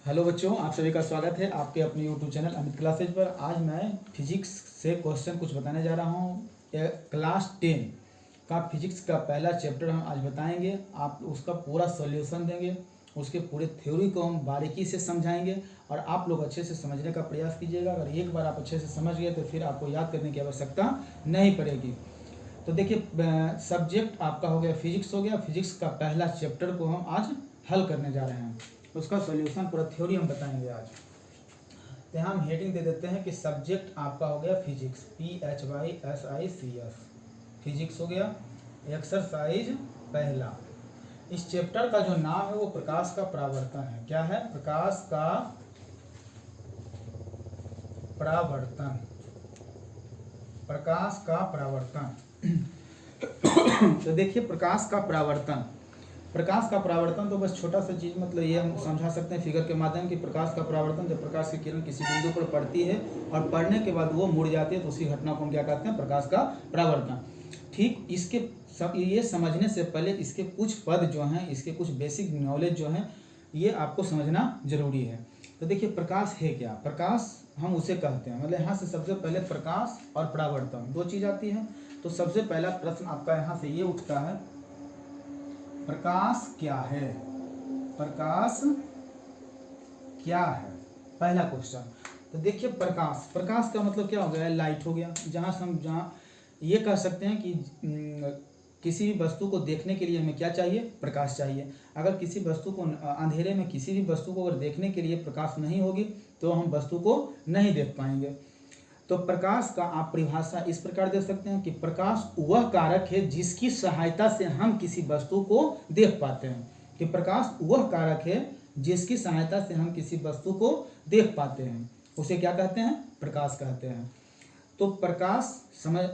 Hello बच्चों, आप सभी का स्वागत है आपके अपने यूट्यूब चैनल अमित क्लासेज पर। आज मैं फिजिक्स से क्वेश्चन कुछ बताने जा रहा हूँ। क्लास 10 का फिजिक्स का पहला चैप्टर हम आज बताएंगे। आप उसका पूरा सॉल्यूशन देंगे, उसके पूरे थ्योरी को हम बारीकी से समझाएंगे और आप लोग अच्छे से समझने का प्रयास कीजिएगा। अगर एक बार आप अच्छे से समझ गए तो फिर आपको याद करने की आवश्यकता नहीं पड़ेगी। तो देखिए, सब्जेक्ट आपका हो गया फिजिक्स हो गया। फिजिक्स का पहला चैप्टर को हम आज हल करने जा रहे हैं, उसका सॉल्यूशन पूरा थ्योरी हम बताएंगे आज। तो हम हेडिंग दे देते हैं कि सब्जेक्ट आपका हो गया फिजिक्स, PHYSICS, फिजिक्स हो गया। एक्सरसाइज पहला। इस चैप्टर का जो नाम है वो प्रकाश का परावर्तन है। क्या है? प्रकाश का परावर्तन। प्रकाश का परावर्तन। तो देखिए, प्रकाश का परावर्तन। प्रकाश का परावर्तन तो बस छोटा सा चीज, मतलब ये हम समझा सकते हैं फिगर के माध्यम कि प्रकाश का परावर्तन जब प्रकाश की किरण किसी बिंदु पर पड़ती है और पड़ने के बाद वो मुड़ जाती है तो उसी घटना को हम क्या कहते हैं? प्रकाश का परावर्तन। ठीक इसके ये समझने से पहले इसके कुछ पद जो हैं, इसके कुछ बेसिक नॉलेज जो हैं, ये आपको समझना जरूरी है। तो देखिए, प्रकाश है क्या? प्रकाश हम उसे कहते हैं, मतलब यहाँ से सबसे पहले प्रकाश और परावर्तन दो चीज आती है। तो सबसे पहला प्रश्न आपका यहाँ से ये उठता है, प्रकाश क्या है? प्रकाश क्या है? पहला क्वेश्चन। तो देखिए, प्रकाश का मतलब क्या हो गया? लाइट हो गया। जहाँ ये कह सकते हैं कि किसी भी वस्तु को देखने के लिए हमें क्या चाहिए? प्रकाश चाहिए। अगर किसी वस्तु को अंधेरे में किसी भी वस्तु को अगर देखने के लिए प्रकाश नहीं होगी तो हम वस्तु को नहीं देख पाएंगे। तो प्रकाश का आप परिभाषा इस प्रकार दे सकते हैं कि प्रकाश वह कारक है जिसकी सहायता से हम किसी वस्तु को देख पाते हैं। कि प्रकाश वह कारक है जिसकी सहायता से हम किसी वस्तु को देख पाते हैं, उसे क्या कहते हैं? प्रकाश कहते हैं। तो प्रकाश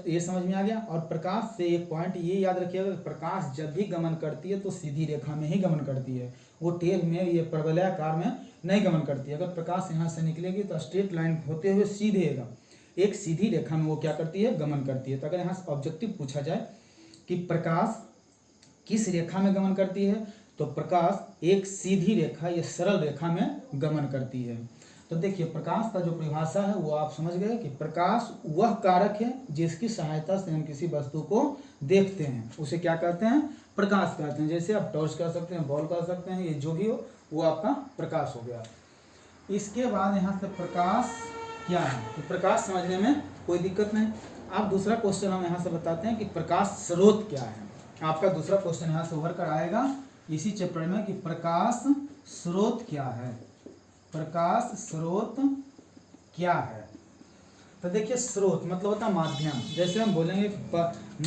ये समझ में आ गया। और प्रकाश से एक पॉइंट ये याद रखिएगा कि प्रकाश जब भी गमन करती है तो सीधी रेखा में ही गमन करती है, वो टेल में, ये परवलयाकार में नहीं गमन करती है। अगर प्रकाश यहाँ से निकलेगी तो स्ट्रेट लाइन होते हुए सीधे एक सीधी रेखा में वो क्या करती है? गमन करती है। तो अगर यहाँ से ऑब्जेक्टिव पूछा जाए कि प्रकाश किस रेखा में गमन करती है, तो प्रकाश एक सीधी रेखा या सरल रेखा में गमन करती है। तो देखिए, प्रकाश का जो परिभाषा है वो आप समझ गए कि प्रकाश वह कारक है जिसकी सहायता से हम किसी वस्तु को देखते हैं, उसे क्या कहते हैं? प्रकाश कहते हैं। जैसे आप टॉर्च कह सकते हैं, बॉल कह सकते हैं, ये जो भी हो वो आपका प्रकाश हो गया। इसके बाद यहाँ से प्रकाश क्या है? तो प्रकाश समझने में कोई दिक्कत नहीं। आप दूसरा क्वेश्चन हम यहाँ से बताते हैं कि प्रकाश स्रोत क्या है। आपका दूसरा क्वेश्चन यहाँ से उभर कर आएगा इसी चैप्टर में कि प्रकाश स्रोत क्या है? प्रकाश स्रोत क्या है? तो देखिए, स्रोत मतलब होता है माध्यम। जैसे हम बोलेंगे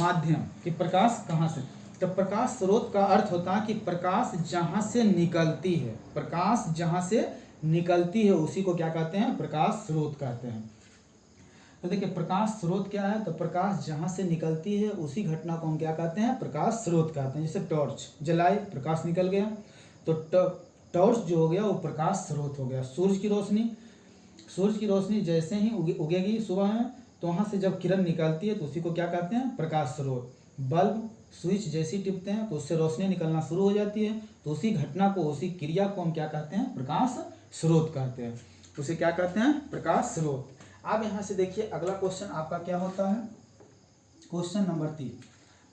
माध्यम कि प्रकाश कहाँ से, तो प्रकाश स्रोत का अर्थ होता है कि प्रकाश जहाँ से निकलती है, प्रकाश जहाँ से निकलती है उसी को क्या कहते हैं? प्रकाश स्रोत कहते हैं। तो देखिए, प्रकाश स्रोत क्या है? तो प्रकाश जहाँ से निकलती है उसी घटना को हम क्या कहते हैं? प्रकाश स्रोत कहते हैं। जैसे टॉर्च जलाए, प्रकाश निकल गया, तो टॉर्च जो हो गया वो प्रकाश स्रोत हो गया। सूर्य की रोशनी जैसे ही उगेगी सुबह में, तो वहाँ से जब किरण निकलती है तो उसी को क्या कहते हैं? प्रकाश स्रोत। बल्ब स्विच जैसे ही टिपते हैं तो उससे रोशनी निकलना शुरू हो जाती है, तो उसी घटना को, उसी क्रिया को हम क्या कहते हैं? प्रकाश स्रोत कहते हैं। उसे क्या कहते हैं? प्रकाश स्रोत। अब यहाँ से देखिए, अगला क्वेश्चन आपका क्या होता है? Question number 3।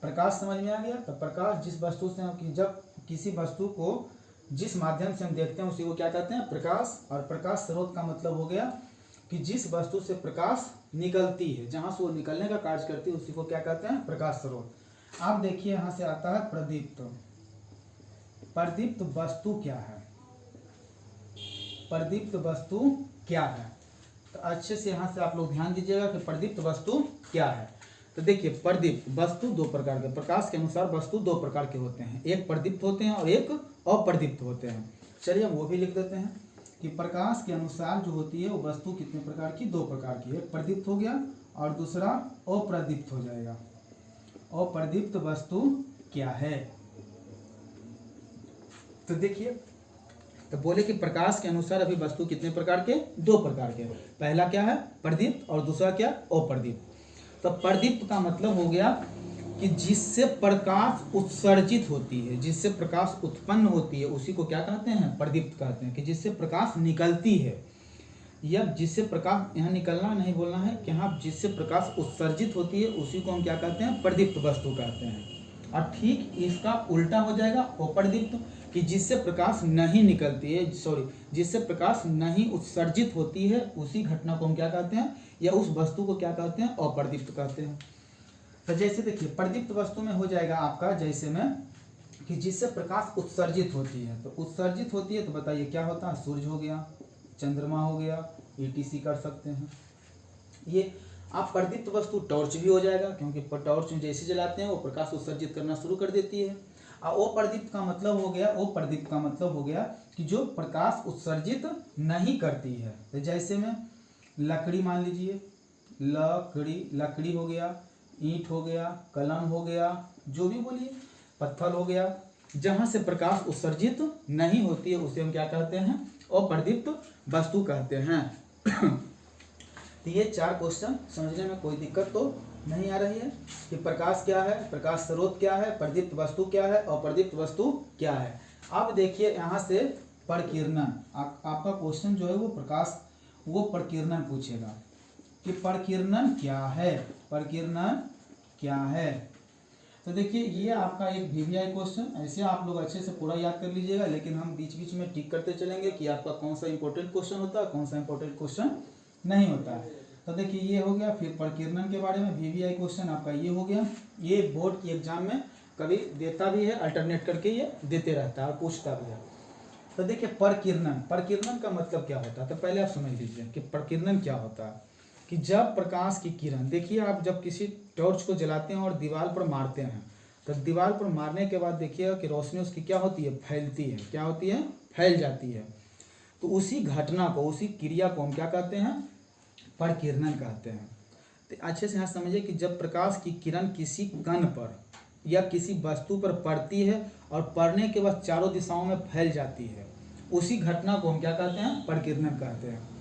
प्रकाश समझ में आ गया। तो प्रकाश जिस वस्तु से हम, जब किसी वस्तु को जिस माध्यम से हम देखते हैं उसी को क्या कहते हैं? प्रकाश। और प्रकाश स्रोत का मतलब हो गया कि जिस वस्तु से प्रकाश निकलती है, जहाँ से वो निकलने का कार्य करती है उसी को क्या कहते हैं? प्रकाश स्रोत। आप देखिए, यहाँ से आता है प्रदीप्त। प्रदीप्त वस्तु क्या है? प्रदीप्त वस्तु क्या है? तो अच्छे से यहाँ से आप लोग ध्यान दीजिएगा कि प्रदीप्त वस्तु क्या है। तो देखिए, प्रदीप्त वस्तु दो प्रकार के, प्रकाश के अनुसार वस्तु दो प्रकार के होते हैं, एक प्रदीप्त होते हैं और एक अप्रदीप्त होते हैं। चलिए हम वो भी लिख देते हैं कि प्रकाश के अनुसार जो होती है वो वस्तु कितने प्रकार की? दो प्रकार की। एक प्रदीप्त हो गया और दूसरा अप्रदीप्त हो जाएगा। अप्रदीप्त वस्तु क्या है? तो देखिए, तो बोले कि प्रकाश के अनुसार अभी वस्तु कितने प्रकार के? दो प्रकार के। पहला क्या है? प्रदीप्त, और दूसरा क्या? अप्रदीप्त। तो प्रदीप्त का मतलब हो गया कि जिससे प्रकाश उत्सर्जित होती है, जिससे प्रकाश उत्पन्न होती है, उसी को क्या कहते हैं? प्रदीप्त कहते हैं। कि जिससे प्रकाश निकलती है, या जिससे प्रकाश, यहाँ निकलना नहीं बोलना है, कि हाँ जिससे प्रकाश उत्सर्जित होती है उसी को हम क्या कहते हैं? प्रदीप्त वस्तु कहते हैं। और ठीक इसका उल्टा हो जाएगा अप्रदीप्त, कि जिससे प्रकाश नहीं निकलती है, जिससे प्रकाश नहीं उत्सर्जित होती है, उसी घटना को हम क्या कहते हैं, या उस वस्तु को क्या कहते हैं? अप्रदीप्त कहते हैं। तो जैसे देखिए प्रदीप्त वस्तु में हो जाएगा आपका, जैसे में कि जिससे प्रकाश उत्सर्जित होती है, तो उत्सर्जित होती है तो बताइए क्या होता है? सूरज हो गया, चंद्रमा हो गया, ETC कर सकते हैं। ये आप प्रदीप्त वस्तु टॉर्च भी हो जाएगा, क्योंकि टॉर्च में जैसे जलाते हैं वो प्रकाश उत्सर्जित करना शुरू कर देती है। और अप्रदीप्त का मतलब हो गया, अप्रदीप्त का मतलब हो गया कि जो प्रकाश उत्सर्जित नहीं करती है। तो जैसे में लकड़ी मान लीजिए, लकड़ी हो गया, ईंट हो गया, कलम हो गया, जो भी बोलिए, पत्थर हो गया, जहाँ से प्रकाश उत्सर्जित नहीं होती है उसे हम क्या कहते हैं? अप्रदीप्त वस्तु कहते हैं। तो ये 4 क्वेश्चन समझने में कोई दिक्कत तो नहीं आ रही है कि प्रकाश क्या है, प्रकाश स्रोत क्या है, प्रदीप्त वस्तु क्या है, अप्रदीप्त वस्तु क्या है। अब देखिए यहाँ से प्रकीर्णन, आपका क्वेश्चन जो है वो प्रकीर्णन पूछेगा कि प्रकीर्णन क्या है, प्रकीर्णन क्या है। तो देखिए ये आपका एक VVI क्वेश्चन, ऐसे आप लोग अच्छे से पूरा याद कर लीजिएगा, लेकिन हम बीच बीच में टिक करते चलेंगे कि आपका कौन सा इंपॉर्टेंट क्वेश्चन होता है, कौन सा इंपॉर्टेंट क्वेश्चन नहीं होता है। तो देखिए ये हो गया, फिर प्रकीर्णन के बारे में VVI क्वेश्चन आपका ये हो गया। ये बोर्ड की एग्जाम में कभी देता भी है, अल्टरनेट करके ये देते रहता है और पूछता भी है। तो देखिए प्रकीर्णन, प्रकीर्णन का मतलब क्या होता है? तो पहले आप समझ लीजिए कि प्रकीर्णन क्या होता है। कि जब प्रकाश की किरण, देखिए आप जब किसी टॉर्च को जलाते हैं और दीवार पर मारते हैं, तो दीवार पर मारने के बाद देखिएगा कि रोशनी उसकी क्या होती है? फैलती है। क्या होती है? फैल जाती है। तो उसी घटना को, उसी क्रिया को हम क्या कहते हैं? प्रकीर्णन कहते हैं। तो अच्छे से यहाँ समझिए कि जब प्रकाश की किरण किसी कण पर या किसी वस्तु पर पड़ती है और पड़ने के बाद चारों दिशाओं में फैल जाती है, उसी घटना को हम क्या कहते हैं? प्रकीर्णन कहते हैं।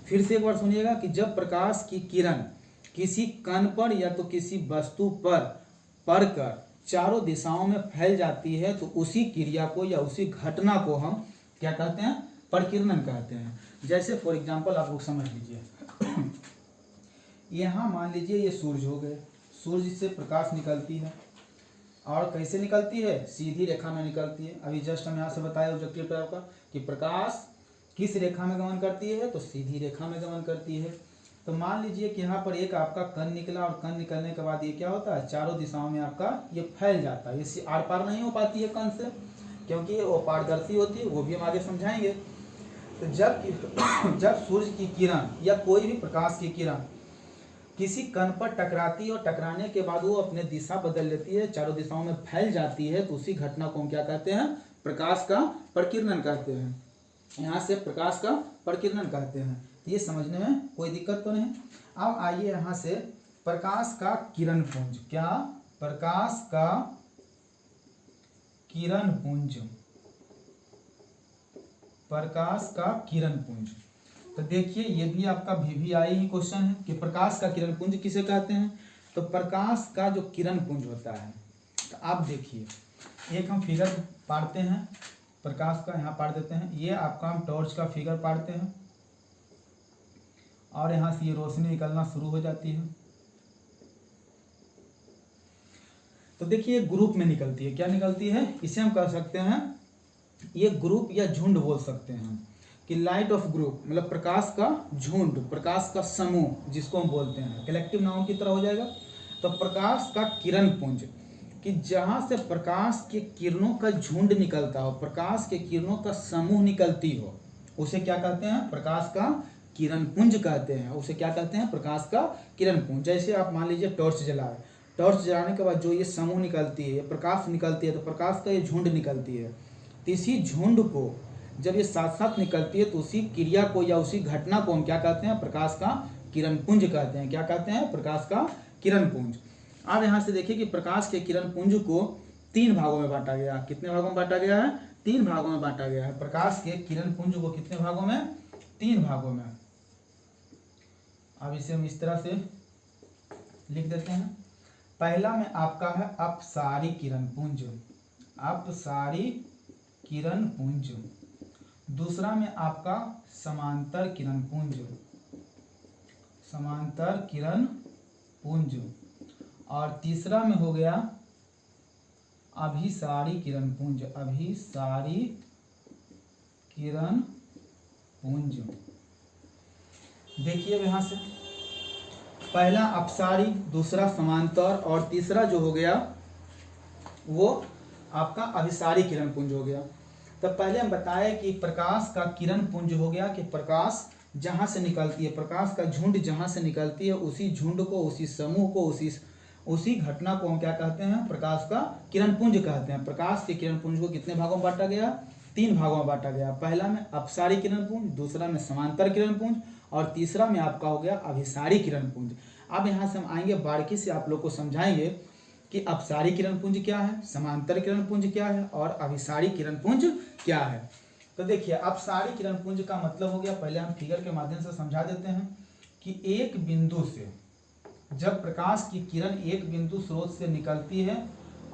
फिर से एक बार सुनिएगा कि जब प्रकाश की किरण किसी कण पर या तो किसी वस्तु पर पड़कर चारों दिशाओं में फैल जाती है, तो उसी क्रिया को या उसी घटना को हम क्या कहते हैं? प्रकीर्णन कहते हैं। जैसे फॉर एग्जांपल आप लोग समझ लीजिए, यहाँ मान लीजिए ये सूरज हो गए, सूरज से प्रकाश निकलती है, और कैसे निकलती है? सीधी रेखा में निकलती है। अभी जस्ट हम यहाँ से बताए ऑब्जेक्टिव टाइप का कि प्रकाश किस रेखा में गमन करती है? तो सीधी रेखा में गमन करती है। तो मान लीजिए कि यहाँ पर एक आपका कण निकला, और कण निकलने के बाद ये क्या होता है? चारों दिशाओं में आपका ये फैल जाता है। ये आर पार नहीं हो पाती है कण से, क्योंकि वो पारदर्शी होती है, वो भी हम आगे समझाएंगे। तो जब सूर्य की किरण या कोई भी प्रकाश की किरण किसी कण पर टकराती है और टकराने के बाद वो अपने दिशा बदल लेती है, चारों दिशाओं में फैल जाती है, तो उसी घटना को हम क्या कहते हैं? प्रकाश का प्रकीर्णन कहते हैं। यहाँ से प्रकाश का प्रकीर्णन कहते हैं। तो ये समझने में कोई दिक्कत तो नहीं। अब आइए यहाँ से प्रकाश का किरण पुंज, क्या? प्रकाश का किरण पुंज, प्रकाश का किरण पुंज। तो देखिए ये भी आपका VVI ही क्वेश्चन है कि प्रकाश का किरण पुंज किसे कहते हैं? तो प्रकाश का जो किरण पुंज होता है, तो आप देखिए एक हम फिगर पाड़ते हैं प्रकाश का, यहाँ पाड़ देते हैं। ये आपका हम टॉर्च का फिगर पाड़ते हैं, और यहाँ से ये रोशनी निकलना शुरू हो जाती है। तो देखिए ग्रुप में निकलती है। क्या निकलती है? इसे हम कह सकते हैं, ये ग्रुप या झुंड बोल सकते हैं कि लाइट ऑफ ग्रुप, मतलब प्रकाश का झुंड, प्रकाश का समूह जिसको हम बोलते हैं, कलेक्टिव नाउन की तरह हो जाएगा। तो प्रकाश का किरण पुंज, कि जहाँ से प्रकाश के किरणों का झुंड निकलता हो, प्रकाश के किरणों का समूह निकलती हो, उसे क्या कहते हैं? प्रकाश का किरण पुंज कहते हैं। उसे क्या कहते हैं? प्रकाश का किरण पुंज। जैसे आप मान लीजिए टॉर्च जलाए, टॉर्च जलाने के बाद जो ये समूह निकलती है, प्रकाश निकलती है, तो प्रकाश का ये झुंड निकलती है। तो इसी झुंड को जब ये साथ साथ निकलती है, तो उसी क्रिया को या उसी घटना को हम क्या कहते हैं? प्रकाश का किरण पुंज कहते हैं। क्या कहते हैं? प्रकाश का किरण पुंज। अब यहाँ से देखिए कि प्रकाश के किरण पुंज को 3 भागों में बांटा गया। कितने भागों में बांटा गया है? 3 भागों में बांटा गया है। प्रकाश के किरण पुंज को कितने भागों में? 3 भागों में। अब इसे हम इस तरह से लिख देते हैं। पहला में आपका है अपसारी किरण पुंज, अपसारी किरण पुंज। दूसरा में आपका समांतर किरण पुंज, समांतर किरण पुंज। और तीसरा में हो गया अभिसारी किरण पुंज, अभिसारी किरण पुंज। देखिए यहाँ से पहला अपसारी, दूसरा समांतर और तीसरा जो हो गया वो आपका अभिसारी किरण पुंज हो गया। तो पहले हम बताए कि प्रकाश का किरण पुंज हो गया कि प्रकाश जहाँ से निकलती है, प्रकाश का झुंड जहाँ से निकलती है उसी झुंड को, उसी समूह को, उसी घटना को हम क्या कहते हैं, प्रकाश का किरण पुंज कहते हैं। प्रकाश के किरण पुंज को कितने भागों में बांटा गया, 3 भागों में बांटा गया। पहला में अपसारी किरण पुंज, दूसरा में समांतर किरण पुंज और तीसरा में आपका हो गया अभिसारी किरण पुंज। अब यहाँ से हम आएंगे बारीकी से आप लोग को समझाएंगे कि अपसारी किरण पुंज क्या है, समांतर किरण पुंज क्या है और अभिसारी किरण पुंज क्या है। तो देखिए अपसारी किरण पुंज का मतलब हो गया, पहले हम फिगर के माध्यम से समझा देते हैं कि एक बिंदु से जब प्रकाश की किरण एक बिंदु स्रोत से निकलती है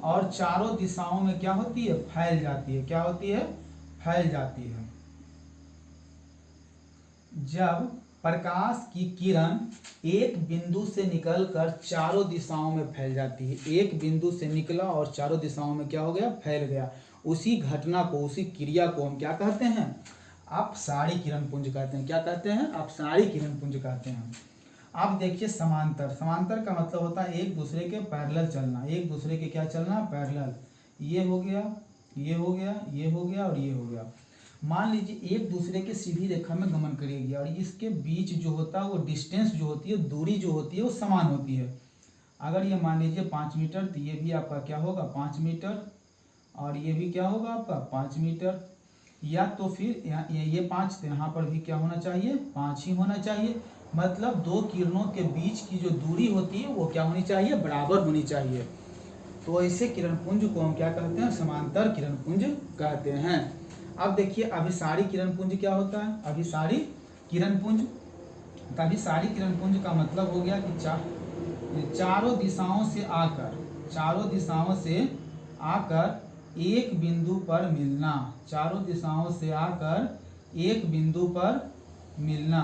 और चारों दिशाओं में क्या होती है, फैल जाती है। क्या होती है, फैल जाती है। जब प्रकाश की किरण एक बिंदु से निकलकर चारों दिशाओं में फैल जाती है, एक बिंदु से निकला और चारों दिशाओं में क्या हो गया, फैल गया, उसी घटना को, उसी क्रिया को हम क्या कहते हैं, अपसारी किरण पुंज कहते हैं। क्या कहते हैं, अपसारी किरण पुंज कहते हैं। अब देखिए समांतर, समांतर का मतलब होता है एक दूसरे के पैरेलल चलना, एक दूसरे के क्या चलना, पैरेलल। ये हो गया, ये हो गया, ये हो गया और ये हो गया। मान लीजिए एक दूसरे के सीधी रेखा में गमन करेगी और इसके बीच जो होता है वो डिस्टेंस जो होती है, दूरी जो होती है वो समान होती है। अगर ये मान लीजिए 5 मीटर तो ये भी आपका क्या होगा, 5 मीटर और ये भी क्या होगा आपका 5 मीटर। या तो फिर ये 5 तो यहाँ पर भी क्या होना चाहिए, 5 ही होना चाहिए। मतलब दो किरणों के बीच की जो दूरी होती है वो क्या होनी चाहिए, बराबर होनी चाहिए। तो ऐसे किरण पुंज को हम क्या कहते हैं, समांतर किरण पुंज कहते हैं। अब देखिए अभिसारी किरण पुंज क्या होता है, अभिसारी किरण पुंज। तो अभिसारी किरण पुंज का मतलब हो गया कि चारों दिशाओं से आकर, चारों दिशाओं से आकर एक बिंदु पर मिलना, चारों दिशाओं से आकर एक बिंदु पर मिलना।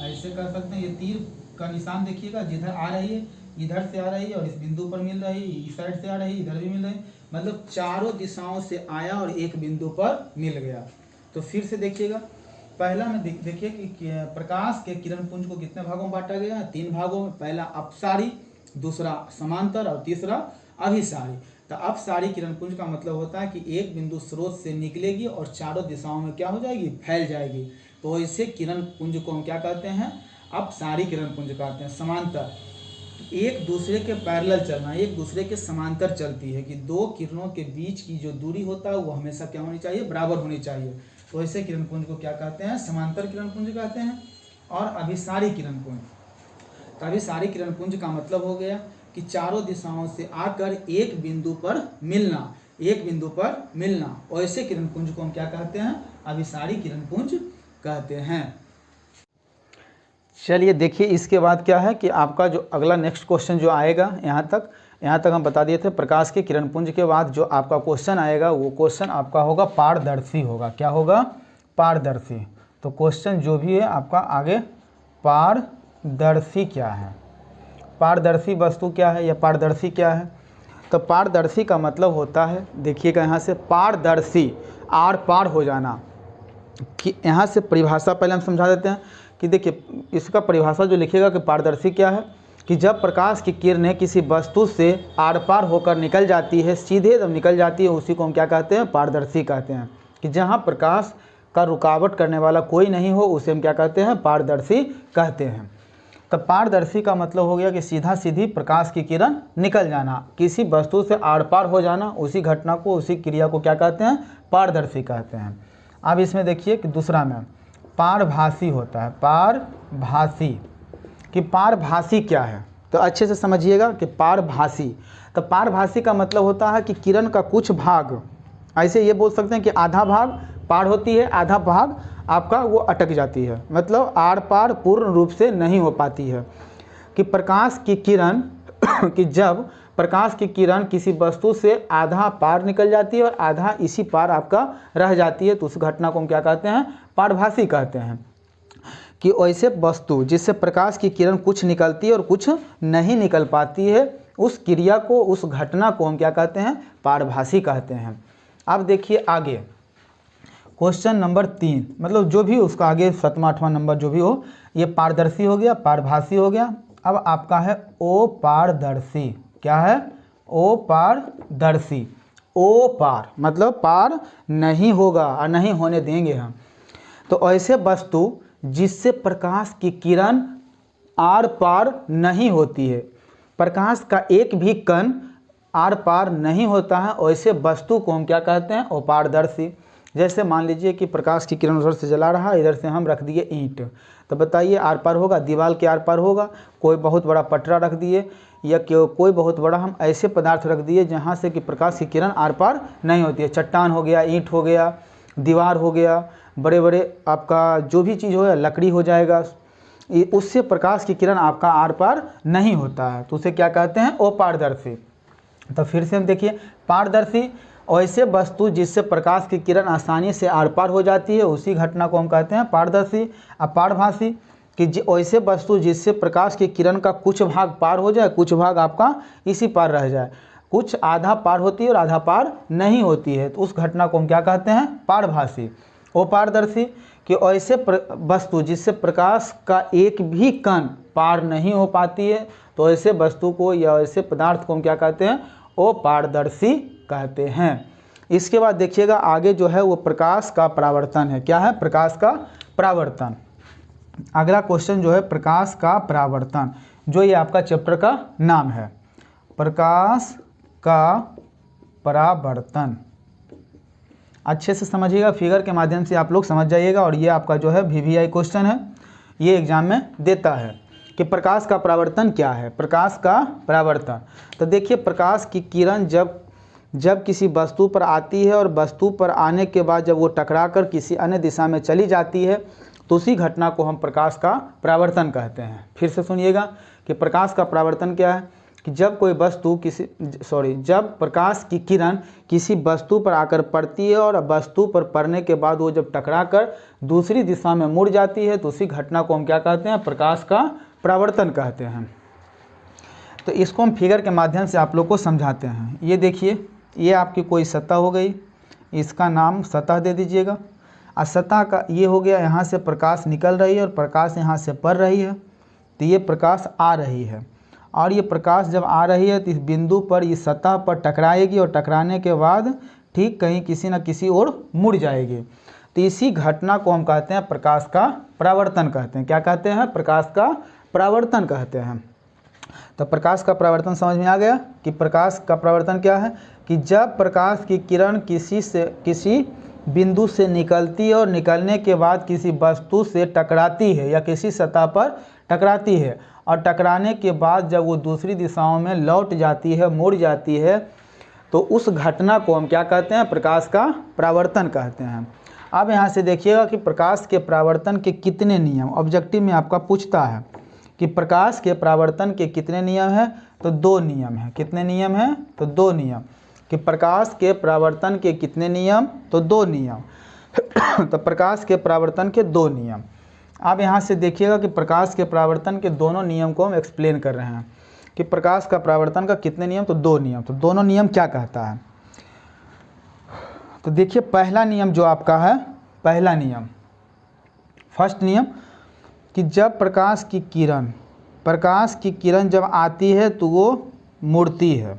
ऐसे कर सकते हैं, ये तीर का निशान देखिएगा, जिधर आ रही है इधर से आ रही है और इस बिंदु पर मिल रही है, इस साइड से आ रही है, इधर भी मिल रही है, मतलब चारों दिशाओं से आया और एक बिंदु पर मिल गया। तो फिर से देखिएगा, पहला में देखिए कि प्रकाश के किरण पुंज को कितने भागों में बांटा गया, 3 भागों में। पहला अपसारी, दूसरा समांतर और तीसरा अभिसारी। तो अपसारी किरण पुंज का मतलब होता है कि एक बिंदु स्रोत से निकलेगी और चारों दिशाओं में क्या हो जाएगी, फैल जाएगी। तो ऐसे किरण पुंज को हम क्या कहते हैं, अपसारी किरण पुंज कहते हैं। समांतर, एक दूसरे के पैरेलल चलना, एक दूसरे के समांतर चलती है कि दो किरणों के बीच की जो दूरी होता है वो हमेशा क्या होनी चाहिए, बराबर होनी चाहिए। तो ऐसे किरण पुंज को क्या कहते हैं, समांतर किरण पुंज कहते हैं। और अभिसारी किरण पुंज, तो अभिसारी किरण पुंज का मतलब हो गया कि चारों दिशाओं से आकर एक बिंदु पर मिलना, एक बिंदु पर मिलना। और ऐसे किरण पुंज को हम क्या कहते हैं, अभिसारी किरण पुंज कहते हैं। चलिए देखिए इसके बाद क्या है कि आपका जो अगला नेक्स्ट क्वेश्चन जो आएगा, यहाँ तक हम बता दिए थे प्रकाश के किरण पुंज के बाद जो आपका क्वेश्चन आएगा वो क्वेश्चन आपका होगा पारदर्शी होगा। क्या होगा, पारदर्शी। तो क्वेश्चन जो भी है आपका आगे, पारदर्शी क्या है, पारदर्शी वस्तु क्या है या पारदर्शी क्या है। तो पारदर्शी का मतलब होता है, देखिएगा यहाँ से, पारदर्शी आर पार हो जाना। कि यहाँ से परिभाषा पहले हम समझा देते हैं कि देखिए इसका परिभाषा जो लिखिएगा कि पारदर्शी क्या है, कि जब प्रकाश की किरणें किसी वस्तु से आर पार होकर निकल जाती है, सीधे जब निकल जाती है उसी को हम क्या कहते हैं, पारदर्शी कहते हैं। कि जहाँ प्रकाश का रुकावट करने वाला कोई नहीं हो उसे हम क्या कहते हैं, पारदर्शी कहते हैं। तो पारदर्शी का मतलब हो गया कि सीधा सीधी प्रकाश की किरण निकल जाना, किसी वस्तु से आर पार हो जाना, उसी घटना को, उसी क्रिया को क्या कहते हैं, पारदर्शी कहते हैं। अब इसमें देखिए कि दूसरा में पारभासी होता है, पारभासी। कि पारभासी क्या है, तो अच्छे से समझिएगा कि पारभासी, तो पारभासी का मतलब होता है कि किरण का कुछ भाग, ऐसे ये बोल सकते हैं कि आधा भाग पार होती है, आधा भाग आपका वो अटक जाती है, मतलब आर पार पूर्ण रूप से नहीं हो पाती है। कि प्रकाश की किरण कि जब प्रकाश की किरण किसी वस्तु से आधा पार निकल जाती है और आधा इसी पार आपका रह जाती है, तो उस घटना को हम क्या कहते हैं? पारभासी कहते हैं। कि ऐसे वस्तु जिससे प्रकाश की किरण कुछ निकलती है और कुछ नहीं निकल पाती है, उस क्रिया को, उस घटना को हम क्या कहते हैं? पारभासी कहते हैं। अब देखिए आगे क्वेश्चन नंबर 3, मतलब जो भी उसका आगे 7वां 8वां नंबर जो भी हो, ये पारदर्शी हो गया, पारभासी हो गया। अब आपका है ओ पारदर्शी। क्या है? ओ पारदर्शी। ओ पार मतलब पार नहीं होगा और नहीं होने देंगे हम। तो ऐसे वस्तु जिससे प्रकाश की किरण आर पार नहीं होती है, प्रकाश का एक भी कण आर पार नहीं होता है, ऐसे वस्तु को हम क्या कहते हैं? अपारदर्शी। जैसे मान लीजिए कि प्रकाश की किरण उधर से जला रहा है, इधर से हम रख दिए ईंट, तो बताइए आर पार होगा? दीवार के आर पार होगा? कोई बहुत बड़ा पटरा रख दिए या कोई बहुत बड़ा हम ऐसे पदार्थ रख दिए जहाँ से कि प्रकाश की किरण आर पार नहीं होती है, चट्टान हो गया, ईंट हो गया, दीवार हो गया, बड़े बड़े आपका जो भी चीज़ हो या लकड़ी हो जाएगा, उससे प्रकाश की किरण आपका आर पार नहीं होता है, तो उसे क्या कहते हैं? अपारदर्शी। तो फिर से हम देखिए, पारदर्शी ऐसे वस्तु जिससे प्रकाश की किरण आसानी से आर पार हो जाती है, उसी घटना को हम कहते हैं पारदर्शी। अपारभासी कि ऐसे वस्तु जिससे प्रकाश की किरण का कुछ भाग पार हो जाए, कुछ भाग आपका इसी पार रह जाए, कुछ आधा पार होती है और आधा पार नहीं होती है, तो उस घटना को हम क्या कहते हैं? पारभासी। अपारदर्शी कि ऐसे वस्तु जिससे प्रकाश का एक भी कण पार नहीं हो पाती है, तो ऐसे वस्तु को या ऐसे पदार्थ को हम क्या कहते हैं? अपारदर्शी कहते हैं। इसके बाद देखिएगा आगे जो है वो प्रकाश का परावर्तन है। क्या है? प्रकाश का परावर्तन। अगला क्वेश्चन जो है प्रकाश का परावर्तन, जो ये आपका चैप्टर का नाम है, प्रकाश का परावर्तन। अच्छे से समझिएगा, फिगर के माध्यम से आप लोग समझ जाइएगा। और ये आपका जो है VVI क्वेश्चन है, ये एग्जाम में देता है कि प्रकाश का परावर्तन क्या है? प्रकाश का परावर्तन, तो देखिए प्रकाश की किरण जब किसी वस्तु पर आती है और वस्तु पर आने के बाद जब वो टकराकर किसी अन्य दिशा में चली जाती है, तो उसी घटना को हम प्रकाश का परावर्तन कहते हैं। फिर से सुनिएगा कि प्रकाश का परावर्तन क्या है? कि जब कोई वस्तु जब प्रकाश की किरण किसी वस्तु पर आकर पड़ती है और वस्तु पर पड़ने के बाद वो जब टकराकर दूसरी दिशा में मुड़ जाती है, तो उसी घटना को हम क्या कहते हैं? प्रकाश का परावर्तन कहते हैं। तो इसको हम फिगर के माध्यम से आप लोग को समझाते हैं। ये देखिए, ये आपकी कोई सतह हो गई, इसका नाम सतह दे दीजिएगा। और सतह का ये हो गया, यहाँ से प्रकाश निकल रही है और प्रकाश यहाँ से पड़ रही है, तो ये प्रकाश आ रही है। और ये प्रकाश जब आ रही है तो इस बिंदु पर, इस सतह पर टकराएगी और टकराने के बाद ठीक कहीं किसी न किसी ओर मुड़ जाएगी। तो इसी घटना को हम कहते हैं प्रकाश का परावर्तन कहते हैं। क्या कहते हैं? प्रकाश का परावर्तन कहते हैं। तो प्रकाश का परावर्तन समझ में आ गया कि प्रकाश का परावर्तन क्या है? कि जब प्रकाश की किरण किसी बिंदु से निकलती है और निकलने के बाद किसी वस्तु से टकराती है या किसी सतह पर टकराती है, और टकराने के बाद जब वो दूसरी दिशाओं में लौट जाती है, मुड़ जाती है, तो उस घटना को हम क्या कहते हैं? प्रकाश का परावर्तन कहते हैं। अब यहाँ से देखिएगा कि प्रकाश के परावर्तन के कितने नियम ऑब्जेक्टिव में आपका पूछता है कि प्रकाश के परावर्तन के कितने नियम हैं? तो 2 नियम हैं। कितने नियम हैं? तो 2 नियम। कि प्रकाश के परावर्तन के कितने नियम? तो 2 नियम। तो प्रकाश के परावर्तन के 2 नियम। अब यहाँ से देखिएगा कि प्रकाश के परावर्तन के दोनों नियम को हम एक्सप्लेन कर रहे हैं कि प्रकाश का परावर्तन का कितने नियम? तो 2 नियम। तो दोनों नियम क्या कहता है? तो देखिए पहला नियम जो आपका है, पहला नियम, फर्स्ट नियम, कि जब प्रकाश की किरण जब आती है तो वो मुड़ती है,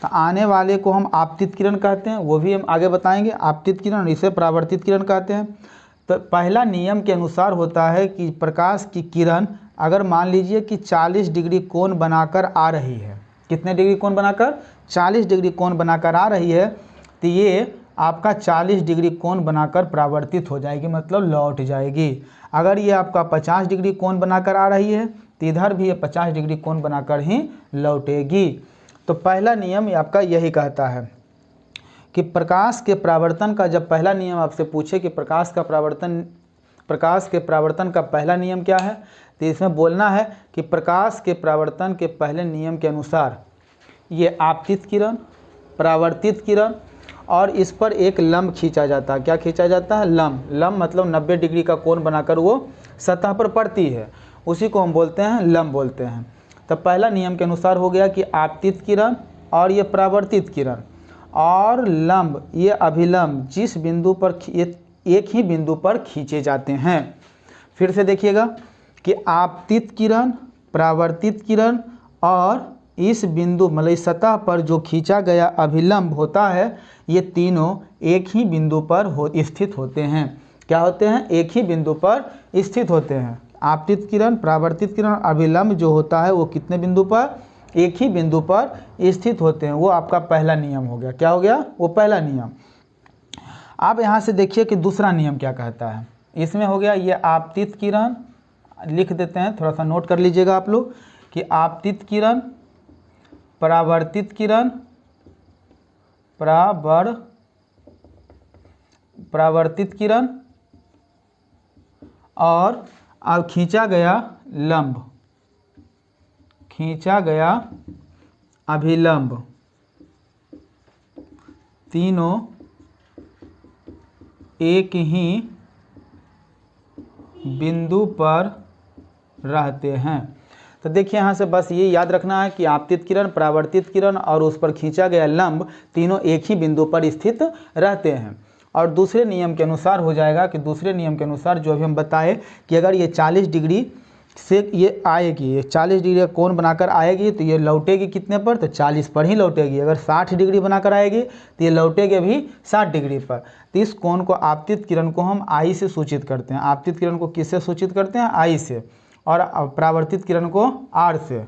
तो आने वाले को हम आपतित किरण कहते हैं, वो भी हम आगे बताएंगे। आपतित किरण, इसे परावर्तित किरण कहते हैं। तो पहला नियम के अनुसार होता है कि प्रकाश की किरण अगर मान लीजिए कि 40 डिग्री कोण बनाकर आ रही है, कितने डिग्री कोण बनाकर? 40 डिग्री कोण बनाकर आ रही है, तो ये आपका 40 डिग्री कोण बनाकर परावर्तित हो जाएगी, मतलब लौट जाएगी। अगर ये आपका 50 डिग्री कोण बनाकर आ रही है, तो इधर भी ये 50 डिग्री कोण बनाकर ही लौटेगी। तो पहला नियम आपका यही कहता है कि प्रकाश के परावर्तन का, जब पहला नियम आपसे पूछे कि प्रकाश का परावर्तन प्रकाश के परावर्तन का पहला नियम क्या है? तो इसमें बोलना है कि प्रकाश के परावर्तन के पहले नियम के अनुसार ये आपतित किरण, परावर्तित किरण और इस पर एक लंब खींचा जाता है। क्या खींचा जाता है? लंब। लंब मतलब 90 डिग्री का कोण बनाकर वो सतह पर पड़ती है, उसी को हम बोलते हैं लंब बोलते हैं। तो पहला नियम के अनुसार हो गया कि आपतित किरण और ये परावर्तित किरण और लंब ये अभिलंब जिस बिंदु पर एक ही बिंदु पर खींचे जाते हैं। फिर से देखिएगा कि आपतित किरण, परावर्तित किरण और इस बिंदु मतलब इस सतह पर जो खींचा गया अभिलंब होता है, ये तीनों एक ही बिंदु पर स्थित होते हैं। क्या होते हैं? एक ही बिंदु पर स्थित होते हैं। आपतित किरण, परावर्तित किरण, अभिलंब जो होता है वो कितने बिंदु पर? एक ही बिंदु पर स्थित होते हैं। वो आपका पहला नियम हो गया। क्या हो गया? वो पहला नियम। आप यहाँ से देखिए कि दूसरा नियम क्या कहता है। इसमें हो गया ये आपतित किरण, लिख देते हैं, थोड़ा सा नोट कर लीजिएगा आप लोग कि आपतित किरण, परावर्तित किरण, परावर्तित किरण और अब खींचा गया लंब, खींचा गया अभिलंब, तीनों एक ही बिंदु पर रहते हैं। तो देखिए यहाँ से बस ये याद रखना है कि आपतित किरण, परावर्तित किरण और उस पर खींचा गया लंब तीनों एक ही बिंदु पर स्थित रहते हैं। और दूसरे नियम के अनुसार हो जाएगा कि दूसरे नियम के अनुसार जो अभी हम बताए कि अगर ये 40 डिग्री से ये आएगी, ये 40 डिग्री का कोण बनाकर आएगी तो ये लौटेगी कितने पर? तो 40 पर ही लौटेगी। अगर 60 डिग्री बनाकर आएगी तो ये लौटेगी भी 60 डिग्री पर। तो इस कोण को, आपतित किरण को हम आई से सूचित करते हैं। आपतित किरण को किससे सूचित करते हैं? आई से। और परावर्तित किरण को आर से।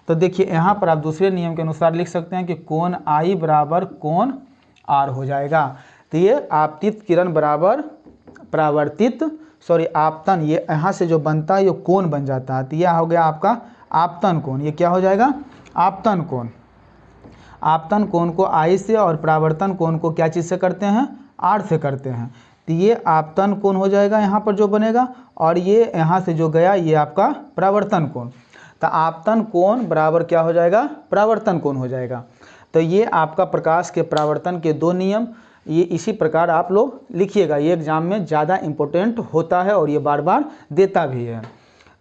तो देखिए यहाँ पर आप दूसरे नियम के अनुसार लिख सकते हैं कि कोण आई बराबर कोण आर हो जाएगा। तो ये आपतित किरण बराबर परावर्तित आपतन, ये यहाँ से जो बनता है ये कोण बन जाता है। तो यह हो गया आपका आपतन कोण। ये क्या हो जाएगा? आपतन कोण। आपतन कोण को आई से और परावर्तन कोण को क्या चीज़ से करते हैं? आर से करते हैं। तो ये आपतन कोण हो जाएगा यहाँ पर जो बनेगा, और ये यहाँ से जो गया ये आपका परावर्तन कोण। तो आपतन कोण बराबर क्या हो जाएगा? परावर्तन कोण हो जाएगा। तो ये आपका प्रकाश के परावर्तन के दो नियम, ये इसी प्रकार आप लोग लिखिएगा। ये एग्जाम में ज़्यादा इम्पोर्टेंट होता है और ये बार बार देता भी है।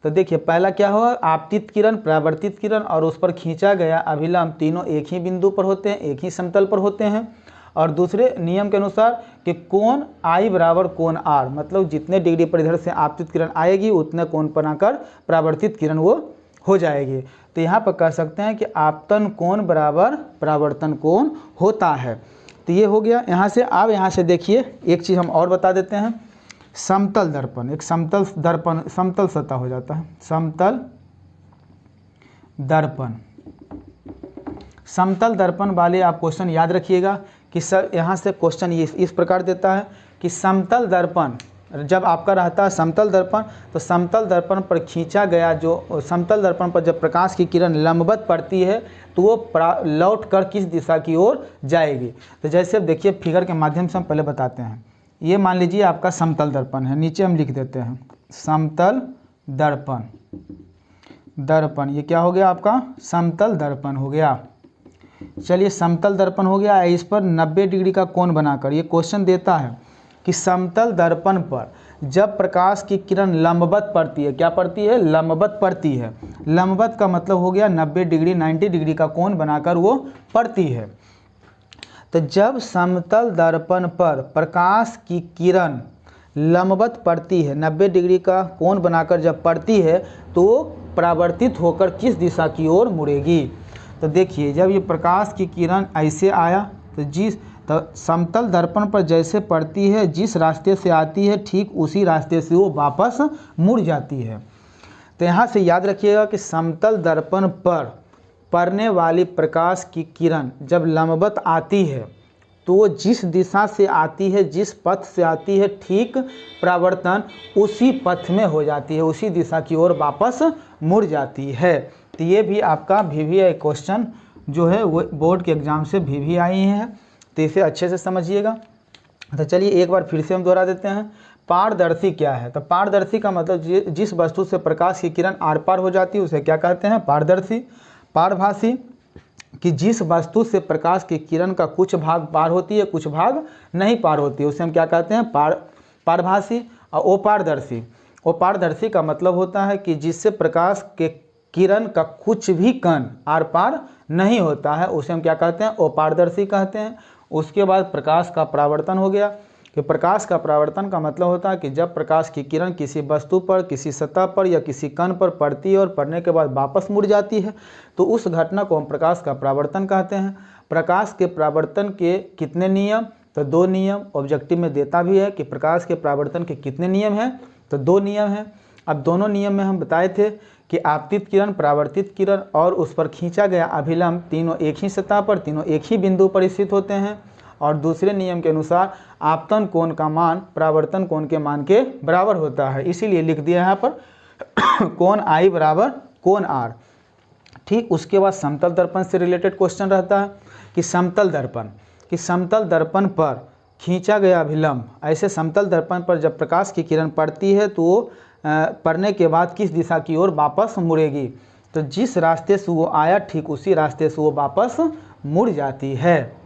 तो देखिए पहला क्या हुआ? आपतित किरण, परावर्तित किरण और उस पर खींचा गया अभिलंब तीनों एक ही बिंदु पर होते हैं, एक ही समतल पर होते हैं। और दूसरे नियम के अनुसार कि कोण आई बराबर कोण आर, मतलब जितने डिग्री पर इधर से आपतित किरण आएगी उतने कोण पर आकर परावर्तित किरण वो हो जाएगी। तो यहाँ पर कह सकते हैं कि आपतन कोण बराबर परावर्तन कोण होता है। तो ये हो गया यहाँ से। अब यहाँ से देखिए एक चीज़ हम और बता देते हैं। समतल दर्पण, एक समतल दर्पण, समतल सतह हो जाता है समतल दर्पण। समतल दर्पण वाले आप क्वेश्चन याद रखिएगा कि सर यहाँ से क्वेश्चन ये इस प्रकार देता है कि समतल दर्पण जब आपका रहता है समतल दर्पण, तो समतल दर्पण पर खींचा गया जो समतल दर्पण पर जब प्रकाश की किरण लंबवत पड़ती है तो वो लौट कर किस दिशा की ओर जाएगी। तो जैसे अब देखिए फिगर के माध्यम से हम पहले बताते हैं। ये मान लीजिए आपका समतल दर्पण है, नीचे हम लिख देते हैं समतल दर्पण। दर्पण ये क्या हो गया? आपका समतल दर्पण हो गया। चलिए समतल दर्पण हो गया। इस पर 90 डिग्री का कोण बनाकर ये क्वेश्चन देता है कि समतल दर्पण पर जब प्रकाश की किरण लंबवत पड़ती है, क्या पड़ती है? लंबवत पड़ती है। लंबवत का मतलब हो गया 90 डिग्री, 90 डिग्री का कोण बनाकर वो पड़ती है। तो जब समतल दर्पण पर प्रकाश की किरण लंबवत पड़ती है, 90 डिग्री का कोण बनाकर जब पड़ती है तो वो परावर्तित होकर किस दिशा की ओर मुड़ेगी? तो देखिए जब ये प्रकाश की किरण ऐसे आया तो समतल दर्पण पर जैसे पड़ती है, जिस रास्ते से आती है ठीक उसी रास्ते से वो वापस मुड़ जाती है। तो यहाँ से याद रखिएगा कि समतल दर्पण पर पड़ने वाली प्रकाश की किरण जब लंबवत आती है तो वो जिस दिशा से आती है, जिस पथ से आती है, ठीक परावर्तन उसी पथ में हो जाती है, उसी दिशा की ओर वापस मुड़ जाती है। तो ये भी आपका VVI क्वेश्चन जो है वो बोर्ड के एग्ज़ाम से भी आई हैं, तो इसे अच्छे से समझिएगा। तो चलिए एक बार फिर से हम दोहरा देते हैं। पारदर्शी क्या है? तो पारदर्शी का मतलब जिस वस्तु से प्रकाश की किरण आर पार हो जाती है उसे क्या कहते हैं? पारदर्शी। पारभासी कि जिस वस्तु से प्रकाश की किरण का कुछ भाग पार होती है कुछ भाग नहीं पार होती है उसे हम क्या कहते हैं? पारभासी। और अपारदर्शी, अपारदर्शी का मतलब होता है कि जिससे प्रकाश के किरण का कुछ भी कण आर पार नहीं होता है उसे हम क्या कहते हैं? अपारदर्शी कहते हैं। उसके बाद प्रकाश का परावर्तन हो गया कि प्रकाश का परावर्तन का मतलब होता है कि जब प्रकाश की किरण किसी वस्तु पर, किसी सतह पर या किसी कण पर पड़ती है और पड़ने के बाद वापस मुड़ जाती है तो उस घटना को हम प्रकाश का परावर्तन कहते हैं। प्रकाश के परावर्तन के कितने नियम? तो 2 नियम ऑब्जेक्टिव में देता भी है कि प्रकाश के परावर्तन के कितने नियम हैं? तो 2 नियम हैं। अब दोनों नियम में हम बताए थे कि आपतित किरण, परावर्तित किरण और उस पर खींचा गया अभिलंब तीनों एक ही सतह पर, तीनों एक ही बिंदु पर स्थित होते हैं। और दूसरे नियम के अनुसार आपतन कोण का मान परावर्तन कोण के मान के बराबर होता है, इसीलिए लिख दिया यहाँ पर कोण आई बराबर कोण आर। ठीक, उसके बाद समतल दर्पण से रिलेटेड क्वेश्चन रहता है कि समतल दर्पण पर खींचा गया अभिलंब, ऐसे समतल दर्पण पर जब प्रकाश की किरण पड़ती है तो वो पड़ने के बाद किस दिशा की ओर वापस मुड़ेगी? तो जिस रास्ते से वो आया ठीक उसी रास्ते से वो वापस मुड़ जाती है।